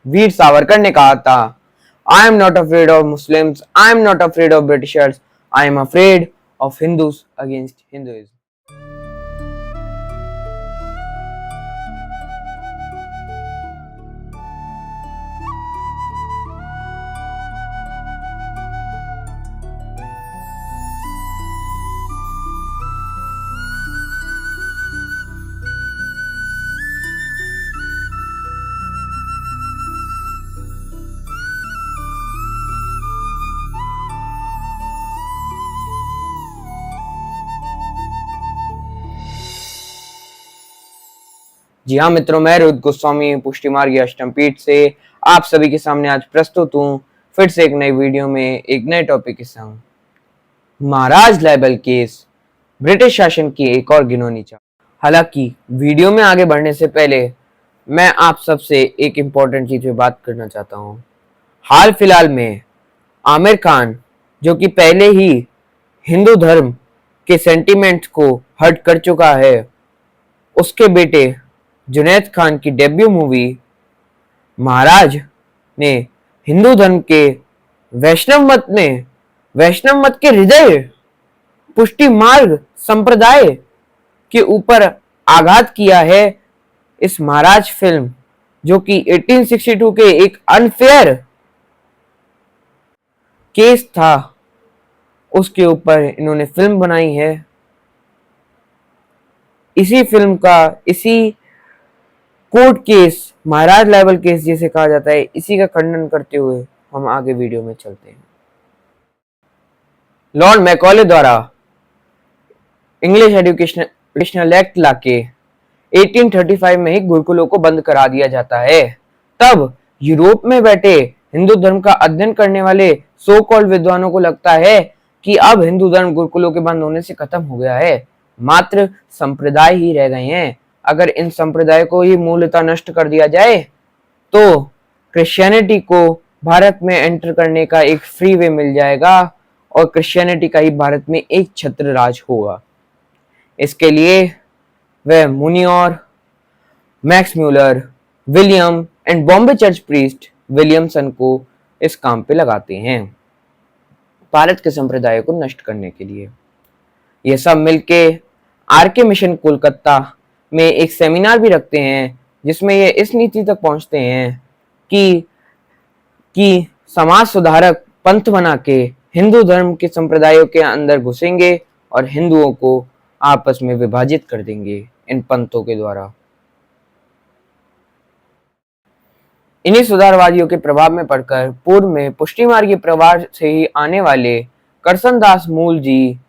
वीर सावरकर ने कहा था, I am not afraid of Muslims, I am not afraid of Britishers, I am afraid of Hindus against Hinduism. जी हाँ मित्रों, मैं रोहित गोस्वामी पुष्टि मार्ग अष्टम पीठ से आप सभी के सामने आज प्रस्तुत हूँ फिर से एक नई वीडियो में एक नए टॉपिक के संग। महाराज लाइबल केस, ब्रिटिश शासन की एक और घिनौनी चाल। हालांकि वीडियो में आगे बढ़ने से पहले मैं आप सबसे एक इम्पोर्टेंट चीज पे बात करना चाहता हूँ। हाल फिलहाल में आमिर खान, जो कि पहले ही हिंदू धर्म के सेंटिमेंट को हर्ट कर चुका है, उसके बेटे जुनैद खान की डेब्यू मूवी महाराज ने हिंदू धर्म के वैष्णव मत के हृदय पुष्टि मार्ग संप्रदाय के ऊपर आघात किया है। इस महाराज फिल्म, जो कि 1862 के एक अनफेयर केस था, उसके ऊपर इन्होंने फिल्म बनाई है। इसी फिल्म का, इसी कोर्ट केस, महाराज लाइबल केस जिसे कहा जाता है, इसी का खंडन करते हुए हम आगे वीडियो में चलते हैं। लॉर्ड मैकॉले द्वारा इंग्लिश एजुकेशनल एक्ट लाके 1835 में ही गुरुकुलों को बंद करा दिया जाता है। तब यूरोप में बैठे हिंदू धर्म का अध्ययन करने वाले सो कॉल्ड विद्वानों को लगता है कि अब हिंदू धर्म गुरुकुलों के बंद होने से खत्म हो गया है, मात्र संप्रदाय ही रह गए हैं। अगर इन संप्रदाय को ही मूलतः नष्ट कर दिया जाए तो क्रिश्चियनिटी को भारत में एंटर करने का एक फ्री वे मिल जाएगा और क्रिश्चियनिटी का ही भारत में एक छत्र राज होगा। इसके लिए वह Monier, Max Muller, William and Bombay church priest Williamson को इस काम पे लगाते हैं, भारत के संप्रदाय को नष्ट करने के लिए। ये सब मिलके आरके मिशन कोलकाता में एक सेमिनार भी रखते हैं, जिसमें ये इस नीति तक पहुंचते हैं कि समाज सुधारक पंथ बना के हिंदू धर्म के संप्रदायों के अंदर घुसेंगे और हिंदुओं को आपस में विभाजित कर देंगे इन पंथों के द्वारा। इन्हीं सुधारवादियों के प्रभाव में पड़कर पूर्व में पुष्टि मार्गी परिवार से ही आने वाले करसन दास मूल जी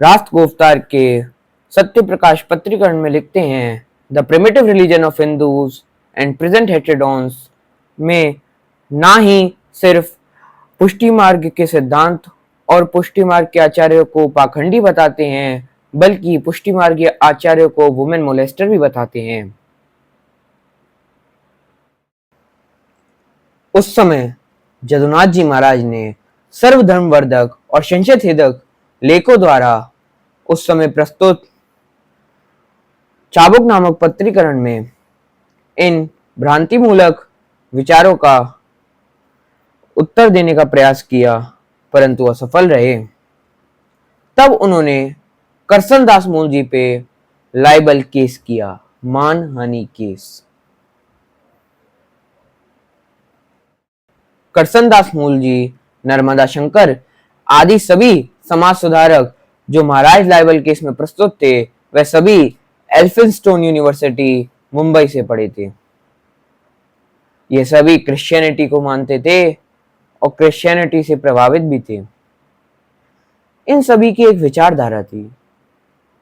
राष्ट्रगोफ्तार के सत्य प्रकाश पत्रीकरण में लिखते हैं, the primitive religion of Hindus and present heathendoms में ना ही सिर्फ पुष्टि मार्ग के सिद्धांत और पुष्टि मार्ग के आचार्यों को पाखंडी बताते हैं, बल्कि पुष्टि मार्ग के आचार्यों को वुमेन मोलेस्टर भी बताते हैं। उस समय जदुनाथ जी महाराज ने सर्वधर्मवर्धक और संशयछेदक लेखों द्वारा उस समय प्रस्तुत चाबुक नामक पत्रीकरण में इन भ्रांति मूलक विचारों का उत्तर देने का प्रयास किया, परंतु असफल रहे। तब उन्होंने करसन दास मूल जी पे लाइबल केस किया, मानहानि केस। करसन दास मूल जी, नर्मदा शंकर आदि सभी समाज सुधारक जो महाराज लाइबल केस में प्रस्तुत थे, वह सभी एल्फिंस्टोन यूनिवर्सिटी मुंबई से पढ़े थे। ये सभी क्रिश्चियनिटी को मानते थे और क्रिश्चियनिटी से प्रभावित भी थे। इन सभी की एक विचारधारा थी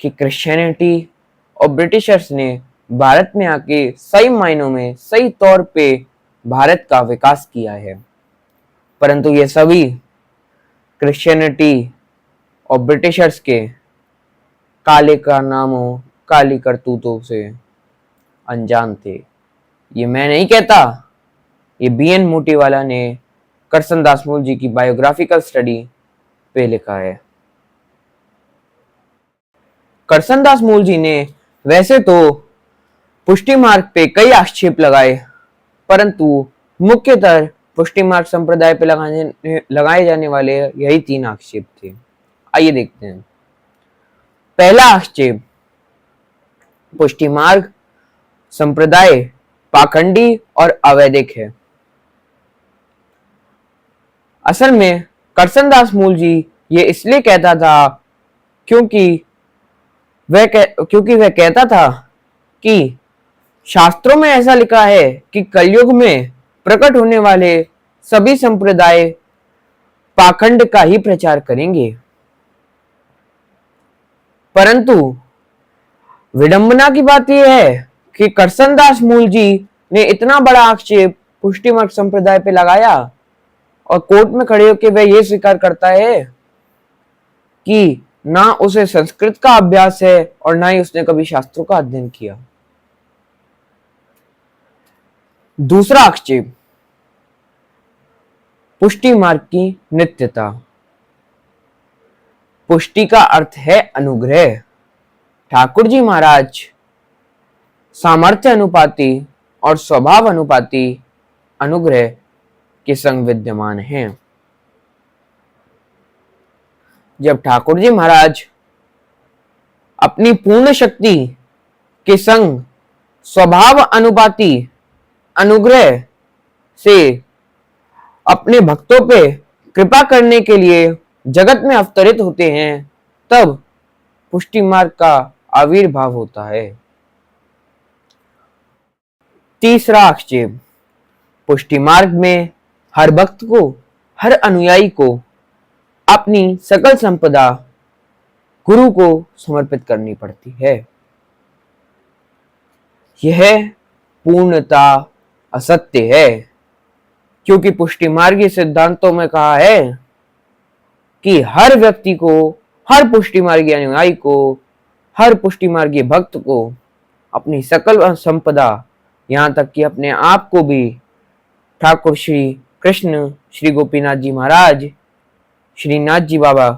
कि क्रिश्चियनिटी और ब्रिटिशर्स ने भारत में आके सही मायनों में, सही तौर पे भारत का विकास किया है, परंतु ये सभी क्रिश्चियनिटी और ब्रिटिशर्स के काले कारनामों, काली करतूतों से अनजान थे। ये मैं नहीं कहता, ये BN मोतीवाला ने करसन दास मूल जी की बायोग्राफिकल स्टडी पे लिखा है। करसन दास मूल जी ने वैसे तो पुष्टि मार्ग पे कई आक्षेप लगाए, परंतु मुख्यतः पुष्टि मार्ग संप्रदाय पे लगाए जाने वाले यही 3 आक्षेप थे। आइए देखते हैं। पहला आक्षेप, पुष्टि मार्ग संप्रदाय पाखंडी और अवैधिक है। असल में करसनदास मूल जी ये इसलिए कहता था क्योंकि वह कहता था कि शास्त्रों में ऐसा लिखा है कि कलयुग में प्रकट होने वाले सभी संप्रदाय पाखंड का ही प्रचार करेंगे। परंतु विडंबना की बात यह है कि करसनदास मूल जी ने इतना बड़ा आक्षेप पुष्टि मार्ग संप्रदाय पे लगाया और कोर्ट में खड़े होकर वह यह स्वीकार करता है कि ना उसे संस्कृत का अभ्यास है और ना ही उसने कभी शास्त्रों का अध्ययन किया। दूसरा आक्षेप, पुष्टि मार्ग की नित्यता। पुष्टि का अर्थ है अनुग्रह। ठाकुर जी महाराज सामर्थ्य अनुपाति और स्वभाव अनुपाति अनुग्रह के संग विद्यमान हैं। जब ठाकुर जी महाराज अपनी पूर्ण शक्ति के संग स्वभाव अनुपाति अनुग्रह से अपने भक्तों पे कृपा करने के लिए जगत में अवतरित होते हैं, तब पुष्टि मार्ग का आविर्भाव होता है। तीसरा आक्षेप, पुष्टि मार्ग में हर भक्त को, हर अनुयायी को अपनी सकल संपदा गुरु को समर्पित करनी पड़ती है। यह पूर्णता असत्य है, क्योंकि पुष्टि मार्गी सिद्धांतों में कहा है कि हर व्यक्ति को, हर पुष्टि मार्गी अनुयायी को, हर पुष्टि मार्गी भक्त को अपनी सकल संपदा, यहाँ तक कि अपने आप को भी ठाकुर श्री कृष्ण, श्री गोपीनाथ जी महाराज, श्रीनाथ जी बाबा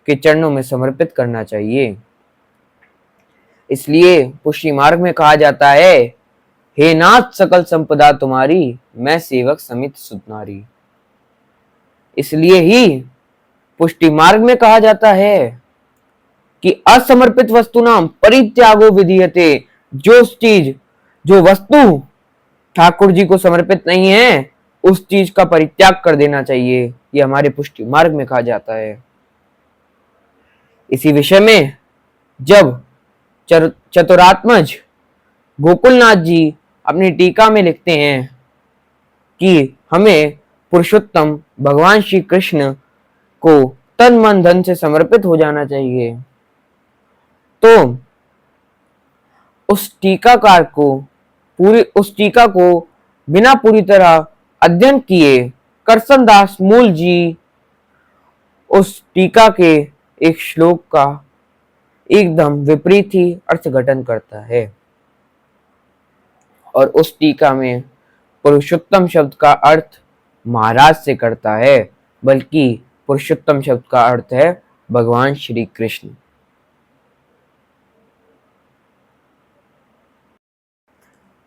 के चरणों में समर्पित करना चाहिए। इसलिए पुष्टि मार्ग में कहा जाता है, हे नाथ सकल संपदा तुम्हारी, मैं सेवक समित सुतनारी। इसलिए ही पुष्टि मार्ग में कहा जाता है कि असमर्पित वस्तुनाम परित्यागो विधीयते। जो वस्तु ठाकुर जी को समर्पित नहीं है, उस चीज का परित्याग कर देना चाहिए। यह हमारे पुष्टि मार्ग में कहा जाता है। इसी विषय में जब चतुरात्मज गोकुलनाथ जी अपनी टीका में लिखते हैं कि हमें पुरुषोत्तम भगवान श्री कृष्ण को तन मन धन से समर्पित हो जाना चाहिए, तो उस टीका को बिना पूरी तरह अध्ययन किए करसनदास मूल जी उस टीका के एक श्लोक का एकदम विपरीत ही अर्थघटन करता है और उस टीका में पुरुषोत्तम शब्द का अर्थ महाराज से करता है, बल्कि पुरुषोत्तम शब्द का अर्थ है भगवान श्री कृष्ण।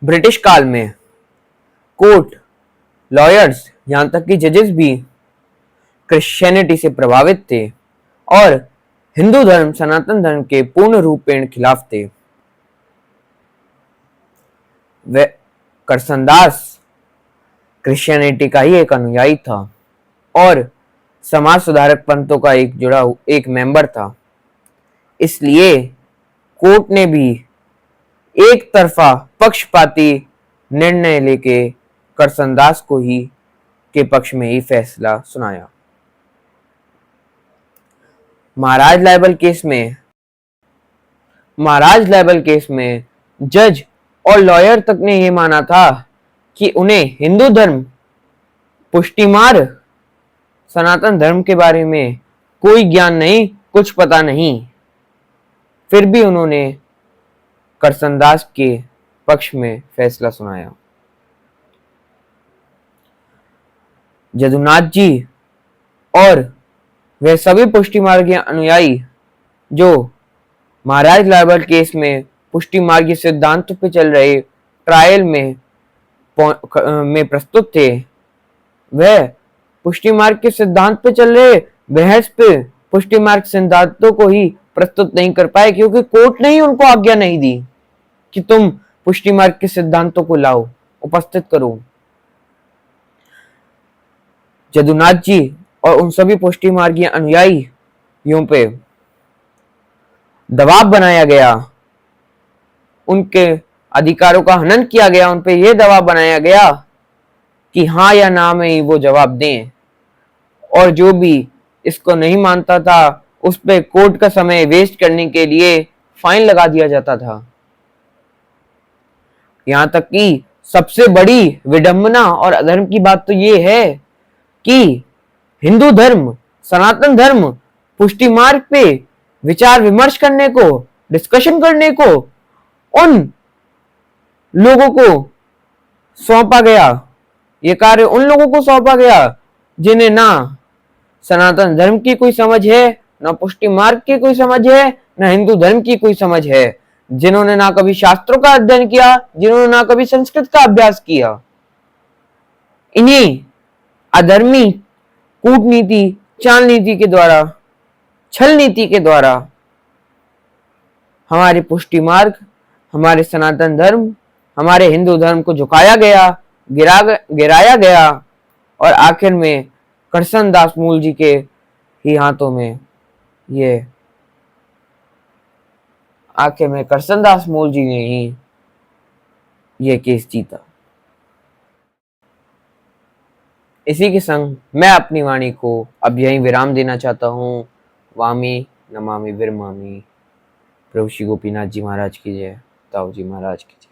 ब्रिटिश काल में कोर्ट, लॉयर्स, यहां तक कि जजेस भी क्रिश्चियनिटी से प्रभावित थे और हिंदू धर्म, सनातन धर्म के पूर्ण रूपेण खिलाफ थे। वे करसनदास क्रिश्चियनिटी का ही एक अनुयायी था और समाज सुधारक पंथों का एक मेंबर था। इसलिए कोर्ट ने भी एक तरफा पक्षपाती निर्णय लेके करसनदास को ही के पक्ष में ही फैसला सुनाया। महाराज लाइबल केस में जज और लॉयर तक ने यह माना था कि उन्हें हिंदू धर्म, पुष्टि मार्ग, सनातन धर्म के बारे में कोई ज्ञान नहीं, कुछ पता नहीं। फिर भी उन्होंने करसनदास के पक्ष में फैसला सुनाया। जदुनाथ जी और वे सभी पुष्टि मार्गीय अनुयायी जो महाराज लाइबल केस में पुष्टि मार्गीय सिद्धांत पे चल रहे ट्रायल में में प्रस्तुत थे, वह पुष्टि मार्ग के सिद्धांत पे चल रहे बहस पे पुष्टि मार्ग सिद्धांतों को ही प्रस्तुत नहीं कर पाए, क्योंकि कोर्ट ने ही उनको आज्ञा नहीं दी कि तुम पुष्टि मार्ग के सिद्धांतों को लाओ, उपस्थित करो। जदुनाथ जी और उन सभी पुष्टि मार्गीय अनुयायियों पे दबाव बनाया गया, उनके अधिकारों का हनन किया गया, उन पे यह दबाव बनाया गया कि हाँ या ना में ही वो जवाब दें, और जो भी इसको नहीं मानता था उस पे कोर्ट का समय वेस्ट करने के लिए फाइन लगा दिया जाता था। यहां तक कि सबसे बड़ी विडंबना और अधर्म की बात तो ये है कि हिंदू धर्म, सनातन धर्म पुष्टि मार्ग पे विचार विमर्श करने को, डिस्कशन करने को उन लोगों को सौंपा गया, ये कार्य उन लोगों को सौंपा गया जिन्हें ना सनातन धर्म की कोई समझ है, ना पुष्टि मार्ग की कोई समझ है, ना हिंदू धर्म की कोई समझ है, जिन्होंने ना कभी शास्त्रों का अध्ययन किया, जिन्होंने ना कभी संस्कृत का अभ्यास किया। इन्हीं अधर्मी कूटनीति, चाल नीति के द्वारा, छल नीति के द्वारा हमारे पुष्टि मार्ग, हमारे सनातन धर्म, हमारे हिंदू धर्म को झुकाया गया, गिराया गया, और आखिर में करसन दास मूल जी के ही हाथों में आखिर में करसन दास मूल जी ने ही ये केस जीता। इसी के संग मैं अपनी वाणी को अब यहीं विराम देना चाहता हूँ। वामी नमामि विरमामि। प्रभु श्री गोपीनाथ जी महाराज की जय, ताऊ जी महाराज की जय।